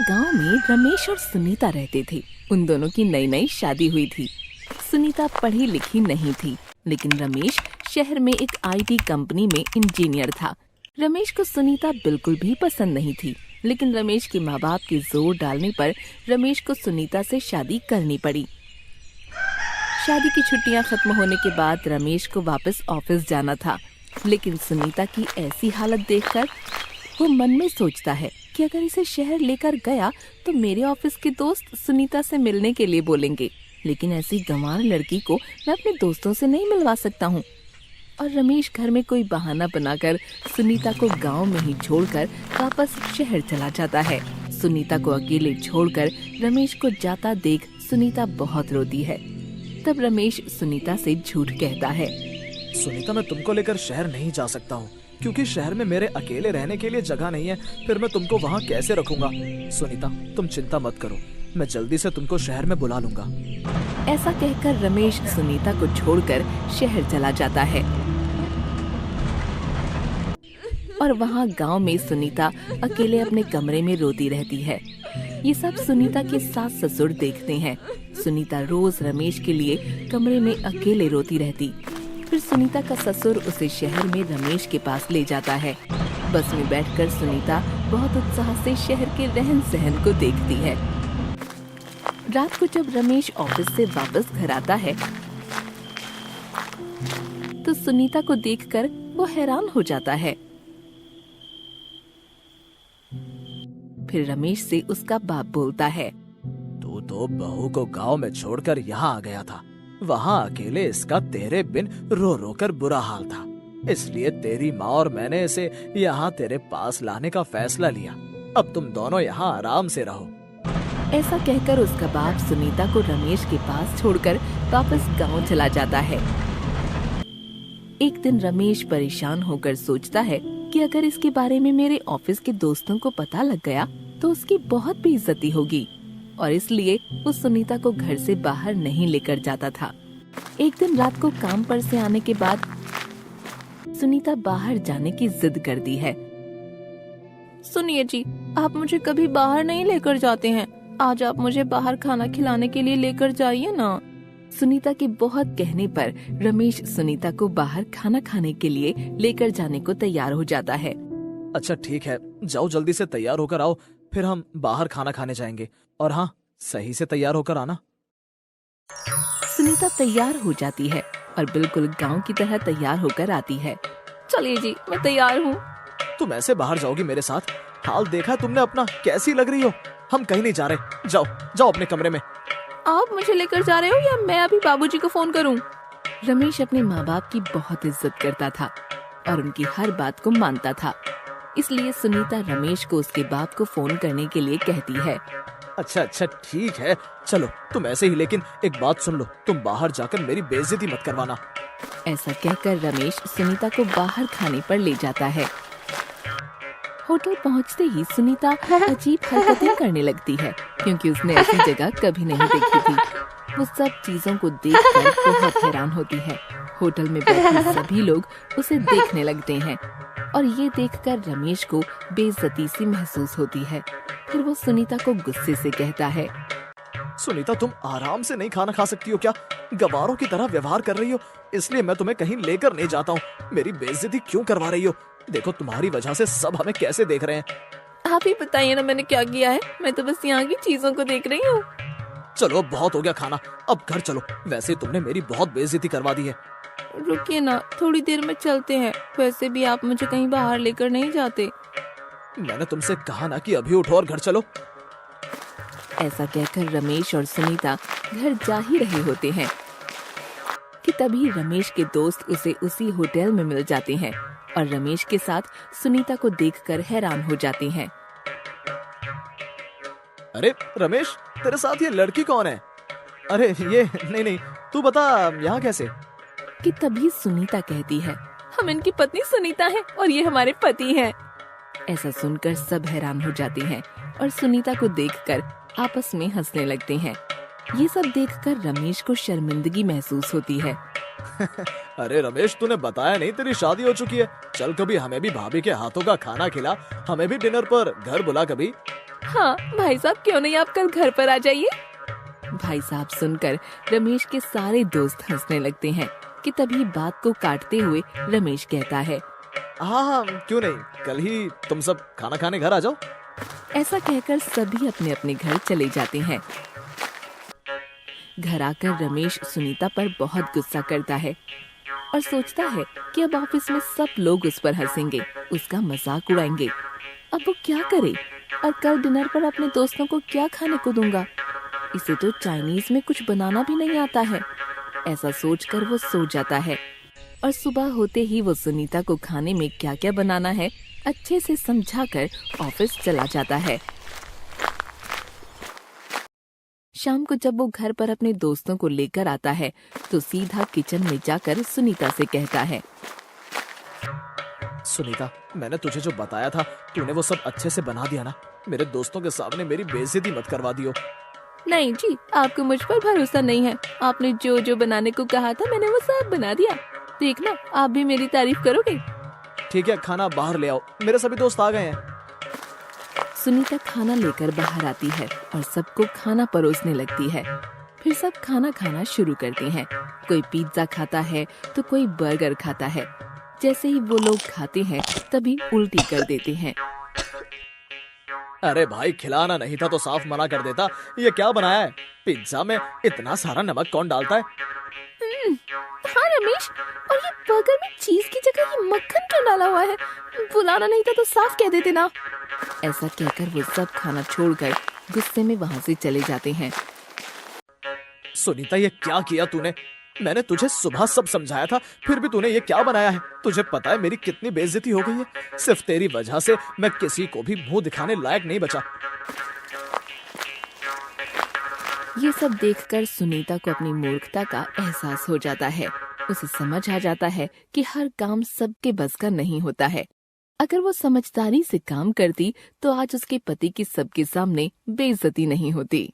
गांव में रमेश और सुनीता रहते थे। उन दोनों की नई नई शादी हुई थी। सुनीता पढ़ी लिखी नहीं थी, लेकिन रमेश शहर में एक आईटी कंपनी में इंजीनियर था। रमेश को सुनीता बिल्कुल भी पसंद नहीं थी, लेकिन रमेश के माँ बाप के जोर डालने पर रमेश को सुनीता से शादी करनी पड़ी। शादी की छुट्टियां खत्म होने के बाद रमेश को वापस ऑफिस जाना था, लेकिन सुनीता की ऐसी हालत देखकर वो मन में सोचता है कि अगर इसे शहर लेकर गया तो मेरे ऑफिस के दोस्त सुनीता से मिलने के लिए बोलेंगे, लेकिन ऐसी गंवार लड़की को मैं अपने दोस्तों से नहीं मिलवा सकता हूँ। और रमेश घर में कोई बहाना बनाकर सुनीता को गांव में ही छोड़कर वापस शहर चला जाता है। सुनीता को अकेले छोड़कर रमेश को जाता देख सुनीता बहुत रोती है। तब रमेश सुनीता से झूठ कहता है। सुनीता, मैं तुमको लेकर शहर नहीं जा सकता हूँ, क्योंकि शहर में मेरे अकेले रहने के लिए जगह नहीं है। फिर मैं तुमको वहाँ कैसे रखूंगा? सुनीता, तुम चिंता मत करो, मैं जल्दी से तुमको शहर में बुला लूंगा। ऐसा कहकर रमेश सुनीता को छोड़कर शहर चला जाता है और वहाँ गांव में सुनीता अकेले अपने कमरे में रोती रहती है। ये सब सुनीता के सास ससुर देखते हैं। सुनीता रोज रमेश के लिए कमरे में अकेले रोती रहती। फिर सुनीता का ससुर उसे शहर में रमेश के पास ले जाता है। बस में बैठकर सुनीता बहुत उत्साह से शहर के रहन सहन को देखती है। रात को जब रमेश ऑफिस से वापस घर आता है तो सुनीता को देखकर वो हैरान हो जाता है। फिर रमेश से उसका बाप बोलता है। तू तो बहू को गांव में छोड़कर यहाँ आ गया था। वहाँ अकेले इसका तेरे बिन रो रो कर बुरा हाल था, इसलिए तेरी माँ और मैंने इसे यहाँ तेरे पास लाने का फैसला लिया। अब तुम दोनों यहाँ आराम से रहो। ऐसा कहकर उसका बाप सुनीता को रमेश के पास छोड़कर वापस गांव चला जाता है। एक दिन रमेश परेशान होकर सोचता है कि अगर इसके बारे में मेरे ऑफिस के दोस्तों को पता लग गया तो उसकी बहुत बेइज्जती होगी, और इसलिए वो सुनीता को घर से बाहर नहीं लेकर जाता था। एक दिन रात को काम पर से आने के बाद सुनीता बाहर जाने की जिद करती है। सुनिए जी, आप मुझे कभी बाहर नहीं लेकर जाते हैं, आज आप मुझे बाहर खाना खिलाने के लिए लेकर जाइए ना। सुनीता के बहुत कहने पर रमेश सुनीता को बाहर खाना खाने के लिए लेकर जाने को तैयार हो जाता है। अच्छा ठीक है, जाओ जल्दी से तैयार होकर आओ, फिर हम बाहर खाना खाने जाएंगे। और हाँ, सही से तैयार होकर आना। सुनीता तैयार हो जाती है और बिल्कुल गांव की तरह तैयार होकर आती है। चलिए जी, मैं तैयार हूँ। तुम ऐसे बाहर जाओगी मेरे साथ? हाल देखा तुमने अपना, कैसी लग रही हो? हम कहीं नहीं जा रहे, जाओ जाओ अपने कमरे में। आप मुझे लेकर जा रहे हो या मैं अभी बाबूजी को फोन करूं? रमेश अपने माँ बाप की बहुत इज्जत करता था और उनकी हर बात को मानता था, इसलिए सुनीता रमेश को उसके बाप को फोन करने के लिए कहती है। अच्छा ठीक है, चलो तुम ऐसे ही, लेकिन एक बात सुन लो, तुम बाहर जाकर मेरी बेइज्जती मत करवाना। ऐसा कहकर रमेश सुनीता को बाहर खाने पर ले जाता है। होटल पहुंचते ही सुनीता अजीब हरकतें करने लगती है, क्योंकि उसने ऐसी जगह कभी नहीं देखी थी। वो सब चीजों को देखकर बहुत हैरान होती है। होटल में बैठे सभी लोग उसे देखने लगते हैं और ये देखकर रमेश को बेइज्जती सी महसूस होती है। फिर वो सुनीता को गुस्से से कहता है। सुनीता, तुम आराम से नहीं खाना खा सकती हो क्या? गवारों की तरह व्यवहार कर रही हो, इसलिए मैं तुम्हें कहीं लेकर नहीं जाता हूँ। मेरी बेइज्जती क्यों करवा रही हो? देखो तुम्हारी वजह से सब हमें कैसे देख रहे हैं। आप ही बताइए ना, मैंने क्या किया है? मैं तो बस यहाँ की चीजों को देख रही हूँ। चलो बहुत हो गया खाना, अब घर चलो। वैसे तुमने मेरी बहुत बेइज्जती करवा दी है। रुकिए ना, थोड़ी देर में चलते हैं। वैसे भी आप मुझे कहीं बाहर लेकर नहीं जाते। मैंने तुमसे कहा ना कि अभी उठो और घर चलो। ऐसा कहकर रमेश और सुनीता घर जा ही रहे होते हैं कि तभी रमेश के दोस्त उसे उसी होटल में मिल जाते हैं और रमेश के साथ सुनीता को देखकर हैरान हो जाते हैं। अरे रमेश, तेरे साथ ये लड़की कौन है? अरे ये नहीं, तू बता यहाँ कैसे? कि तभी सुनीता कहती है, हम इनकी पत्नी सुनीता हैं और ये हमारे पति हैं। ऐसा सुनकर सब हैरान हो जाते हैं और सुनीता को देखकर आपस में हंसने लगते हैं। ये सब देखकर रमेश को शर्मिंदगी महसूस होती है। अरे रमेश, तूने बताया नहीं तेरी शादी हो चुकी है। चल कभी हमें भी भाभी के हाथों का खाना खिला, हमें भी डिनर पर घर बुला कभी। हाँ भाई साहब, क्यों नहीं आप कल घर पर आ जाइए। भाई साहब सुनकर रमेश के सारे दोस्त हंसने लगते हैं कि तभी बात को काटते हुए रमेश कहता है, हाँ हाँ, क्यों नहीं, कल ही तुम सब खाना खाने घर आ जाओ। ऐसा कहकर सभी अपने अपने घर चले जाते हैं। घर आकर रमेश सुनीता पर बहुत गुस्सा करता है और सोचता है कि अब ऑफिस में सब लोग उस पर हंसेंगे, उसका मजाक उड़ाएंगे। अब वो क्या करे और कल डिनर पर अपने दोस्तों को क्या खाने को दूंगा। इसे तो चाइनीज में कुछ बनाना भी नहीं आता है। ऐसा सोचकर वो सो जाता है और सुबह होते ही वो सुनीता को खाने में क्या क्या बनाना है अच्छे से समझाकर ऑफिस चला जाता है। शाम को जब वो घर पर अपने दोस्तों को लेकर आता है तो सीधा किचन में जाकर सुनीता से कहता है, सुनीता, मैंने तुझे जो बताया था तूने वो सब अच्छे से बना दिया ना। मेरे दोस्तों के सामने मेरी बेइज्जती मत करवा दियो। नहीं जी, आपको मुझ पर भरोसा नहीं है। आपने जो जो बनाने को कहा था मैंने वो सब बना दिया। देखना आप भी मेरी तारीफ करोगे। ठीक है, खाना बाहर ले आओ, मेरे सभी दोस्त आ गए हैं। सुनीता खाना लेकर बाहर आती है और सबको खाना परोसने लगती है। फिर सब खाना खाना शुरू करते हैं। कोई पिज्जा खाता है तो कोई बर्गर खाता है। जैसे ही वो लोग खाते हैं तभी उल्टी कर देते हैं। अरे भाई, खिलाना नहीं था तो साफ मना कर देता। ये क्या बनाया है? पिज्जा में इतना सारा नमक कौन डालता है? हाँ रमेश, और ये बर्गर में चीज की जगह ये मक्खन क्यों डाला हुआ है? बुलाना नहीं था तो साफ कह देते ना। ऐसा कहकर वो सब खाना छोड़कर गुस्से में वहाँ से चले जाते हैं। सुनीता, ये क्या किया तूने? मैंने तुझे सुबह सब समझाया था, फिर भी तूने ये क्या बनाया है? तुझे पता है मेरी कितनी बेइज्जती हो गई है? सिर्फ तेरी वजह से मैं किसी को भी मुंह दिखाने लायक नहीं बचा। ये सब देखकर सुनीता को अपनी मूर्खता का एहसास हो जाता है। उसे समझ आ जाता है कि हर काम सबके बस का नहीं होता है। अगर वो समझदारी से काम करती तो आज उसके पति की सबके सामने बेइज्जती नहीं होती।